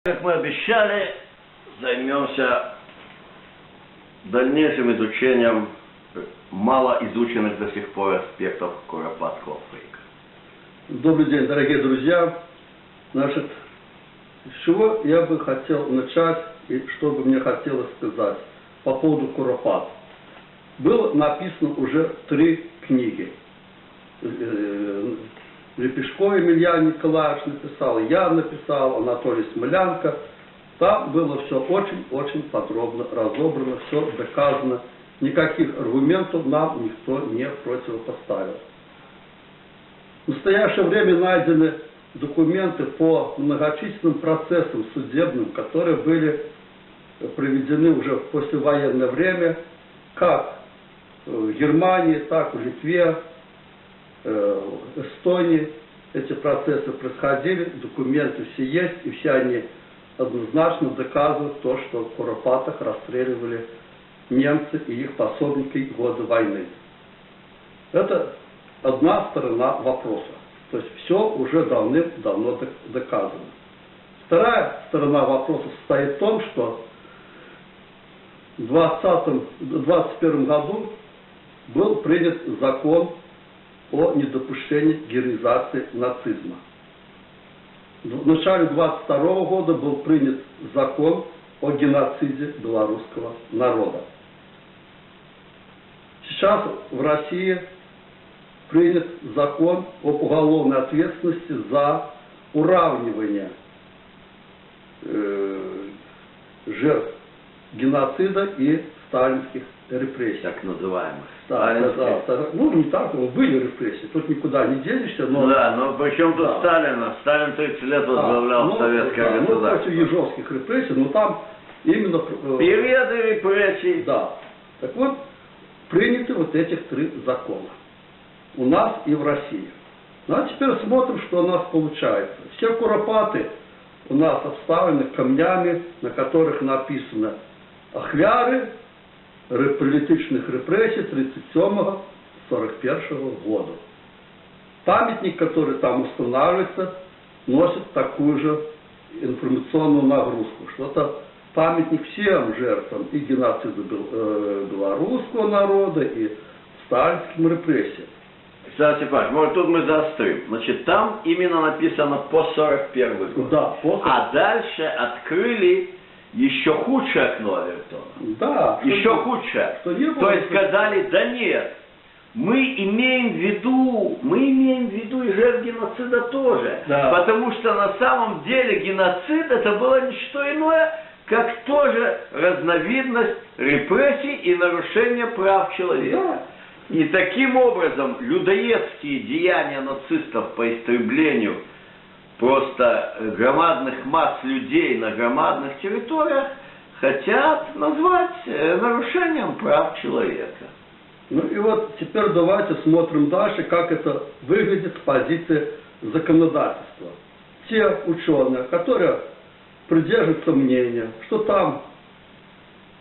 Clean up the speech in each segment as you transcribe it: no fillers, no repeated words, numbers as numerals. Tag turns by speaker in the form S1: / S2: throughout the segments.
S1: Как мы обещали, займемся дальнейшим изучением малоизученных до сих пор аспектов куропатского фейка.
S2: Добрый день, дорогие друзья. Значит, с чего я бы хотел начать и что бы мне хотелось сказать по поводу куропат. Было написано уже 3 книги. Лепешко Емельян Николаевич написал, я написал, Анатолий Смолянко. Там было все очень подробно разобрано, все доказано. Никаких аргументов нам никто не противопоставил. В настоящее время найдены документы по многочисленным процессам судебным, которые были проведены уже в послевоенное время, как в Германии, так и в Литве, Эстонии. Эти процессы происходили, документы все есть, и все они однозначно доказывают то, что в Куропатах расстреливали немцы и их пособники в годы войны. Это одна сторона вопроса. То есть все уже давным-давно доказано. Вторая сторона вопроса состоит в том, что в 2021 году был принят закон о недопущении героизации нацизма. В начале 22 года был принят закон о геноциде белорусского народа. Сейчас в России принят закон об уголовной ответственности за уравнивание жертв геноцида и сталинских репрессий.
S1: Так называемых.
S2: Да, ну, не так, были репрессии, тут никуда не денешься, но...
S1: Да, но причем тут
S2: да.
S1: Сталин? Сталин 30 лет возглавлял советское государство.
S2: Ну, против ежовских репрессий, но там именно...
S1: Периоды репрессий.
S2: Да. Так вот, приняты вот этих 3 закона. У нас и в России. Ну, а теперь смотрим, что у нас получается. Все куропаты у нас обставлены камнями, на которых написано «Ахвяры политичных репрессий 37-41 года». Памятник, который там устанавливается, носит такую же информационную нагрузку, что это памятник всем жертвам и геноцида белорусского народа, и сталинским репрессиям.
S1: Александр Степанович, может тут мы заострим. Значит, там именно написано по 41 год.
S2: Да,
S1: а дальше открыли еще худшее окно Авертона.
S2: Да.
S1: Еще худшее. То есть сказали, да нет, мы имеем в виду и жертв геноцида тоже.
S2: Да.
S1: Потому что на самом деле геноцид это было не что иное, как тоже разновидность репрессий и нарушения прав человека.
S2: Да.
S1: И таким образом людоедские деяния нацистов по истреблению просто громадных масс людей на громадных территориях хотят назвать нарушением прав человека.
S2: Ну и вот теперь давайте смотрим дальше, как это выглядит с позиции законодательства. Те ученые, которые придерживаются мнения, что там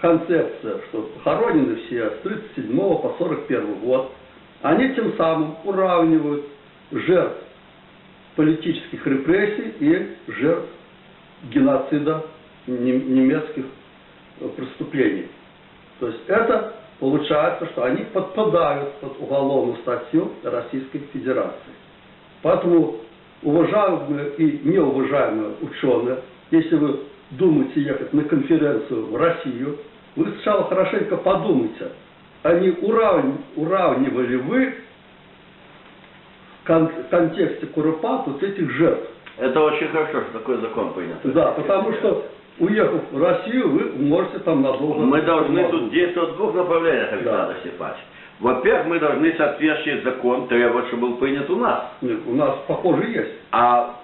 S2: концепция, что похоронены все с 1937 по 1941 год, они тем самым уравнивают жертв политических репрессий и жертв геноцида немецких преступлений. То есть это получается, что они подпадают под уголовную статью Российской Федерации. Поэтому, уважаемые и неуважаемые ученые, если вы думаете ехать на конференцию в Россию, вы сначала хорошенько подумайте, а не уравнивали вы в контексте Куропат вот этих жертв.
S1: Это очень хорошо, что такой закон принят.
S2: Да, потому что, уехав в Россию, вы можете там надолго...
S1: Мы должны тут действовать в 2 направлениях, Александр Степанович. Во-первых, мы должны соответствующий закон требовать, чтобы был принят у нас.
S2: Нет, у нас, похоже, есть.
S1: А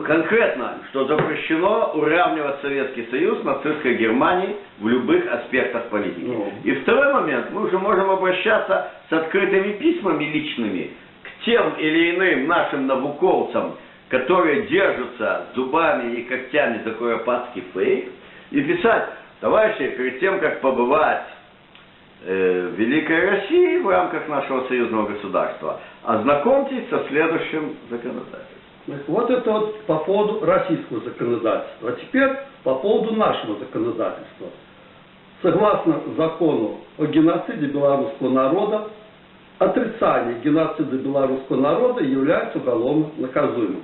S1: конкретно, что запрещено уравнивать Советский Союз с нацистской Германией в любых аспектах политики.
S2: Ну.
S1: И второй момент, мы уже можем обращаться с открытыми письмами личными к тем или иным нашим набуковцам, которые держатся зубами и когтями за куропатский фейк, и писать: товарищи, перед тем, как побывать в Великой России в рамках нашего союзного государства, ознакомьтесь со следующим законодательством.
S2: Вот это вот по поводу российского законодательства. А теперь по поводу нашего законодательства. Согласно закону о геноциде белорусского народа, отрицание геноцида белорусского народа является уголовно наказуемым.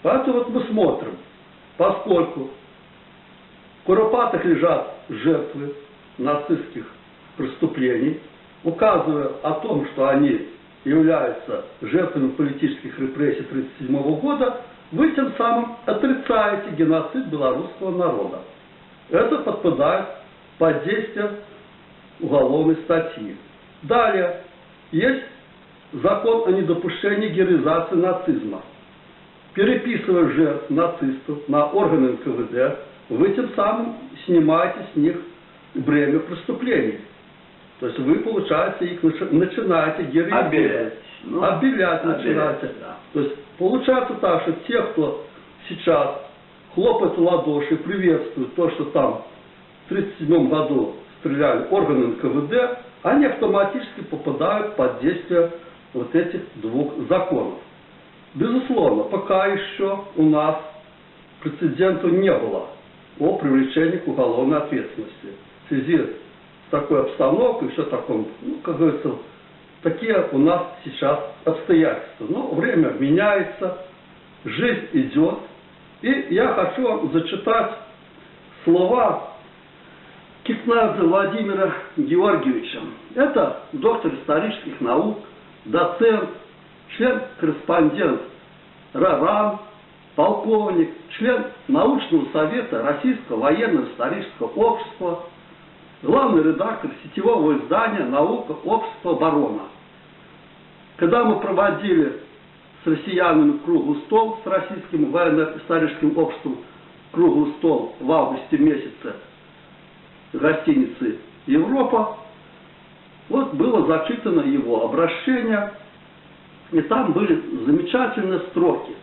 S2: Поэтому вот мы смотрим, поскольку в Куропатах лежат жертвы нацистских преступлений, указывая о том, что они являются жертвами политических репрессий 1937 года, вы тем самым отрицаете геноцид белорусского народа. Это подпадает под действие уголовной статьи. Далее, есть закон о недопущении героизации нацизма. Переписывая жертв нацистов на органы НКВД, вы тем самым снимаете с них бремя преступлений. То есть вы, получается, их начинаете героизировать. Обелять начинаете.
S1: Да.
S2: То есть получается так, что те, кто сейчас хлопает в ладоши и приветствует то, что там в 1937 году стреляли органы НКВД, они автоматически попадают под действие вот этих двух законов. Безусловно, пока еще у нас прецедента не было о привлечении к уголовной ответственности. В связи с такой обстановкой, все таком, как говорится, такие у нас сейчас обстоятельства. Но время меняется, жизнь идет. И я хочу вам зачитать слова Кикнадзе Владимира Георгиевича. Это доктор исторических наук, доцент, член-корреспондент РАРАН, полковник, член научного совета Российского военно-исторического общества, главный редактор сетевого издания «Наука. Общество. Оборона». Когда мы проводили с россиянами круглый стол, с Российским военно-историческим обществом круглый стол в августе месяце в гостинице «Европа», вот было зачитано его обращение, и там были замечательные строки.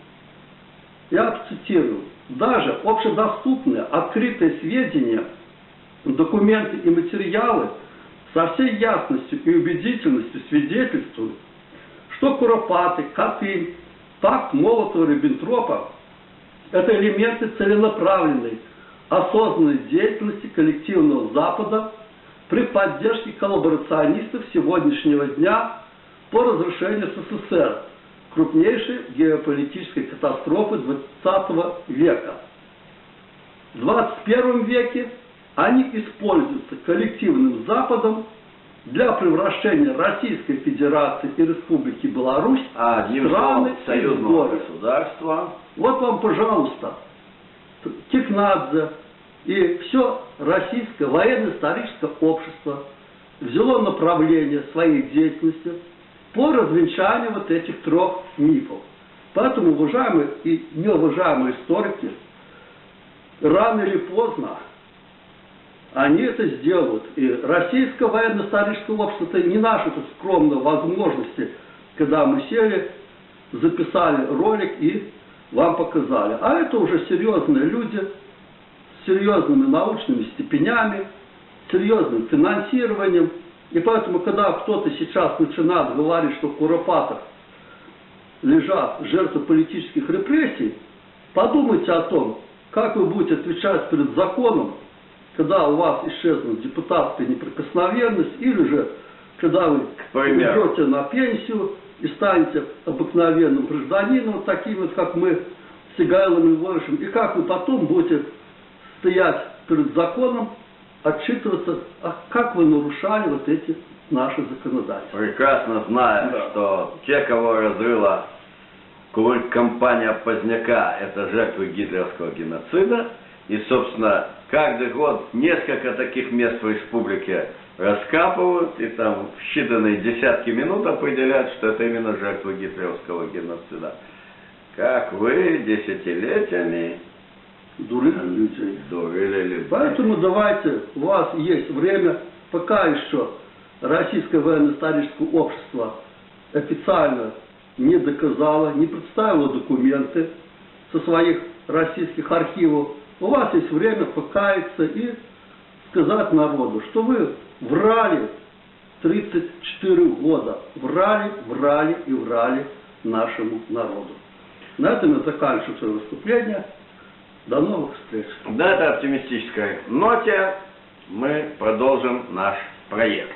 S2: Я цитирую. «Даже общедоступные, открытые сведения, документы и материалы со всей ясностью и убедительностью свидетельствуют, что Куропаты, Катынь, пакт Молотова-Риббентропа – это элементы целенаправленной, осознанной деятельности коллективного Запада при поддержке коллаборационистов сегодняшнего дня по разрушению СССР, крупнейшей геополитической катастрофы XX века. В 21 веке они используются коллективным Западом для превращения Российской Федерации и Республики Беларусь в страны
S1: союзного государства.
S2: Вот вам, пожалуйста, Кикнадзе и все Российское военно-историческое общество взяло направление своей деятельности по развенчанию вот этих трех мифов. Поэтому, уважаемые и неуважаемые историки, рано или поздно они это сделают. И Российское военно-историческое общество, это не наши тут скромные возможности, когда мы сели, записали ролик и вам показали. А это уже серьезные люди с серьезными научными степенями, серьезным финансированием. И поэтому, когда кто-то сейчас начинает говорить, что в Куропатах лежат жертвы политических репрессий, подумайте о том, как вы будете отвечать перед законом, когда у вас исчезнут депутатская неприкосновенность, или же когда вы уйдете на пенсию и станете обыкновенным гражданином, таким вот, как мы, с Сигайлом Львовичем, и как вы потом будете стоять перед законом, отчитываться, как вы нарушали вот эти наши законодательства.
S1: Прекрасно зная, что те, кого разрыла компания Поздняка, это жертвы гитлеровского геноцида, и, собственно, каждый год несколько таких мест в республике раскапывают, и там в считанные десятки минут определяют, что это именно жертвы гитлеровского геноцида. Как вы десятилетиями дурили людей.
S2: Поэтому давайте, у вас есть время, пока еще Российское военно-историческое общество официально не доказало, не представило документы со своих российских архивов, у вас есть время покаяться и сказать народу, что вы врали 34 года. Врали, врали и врали нашему народу. На этом я заканчиваю свое выступление. До новых встреч.
S1: На этой оптимистической ноте мы продолжим наш проект.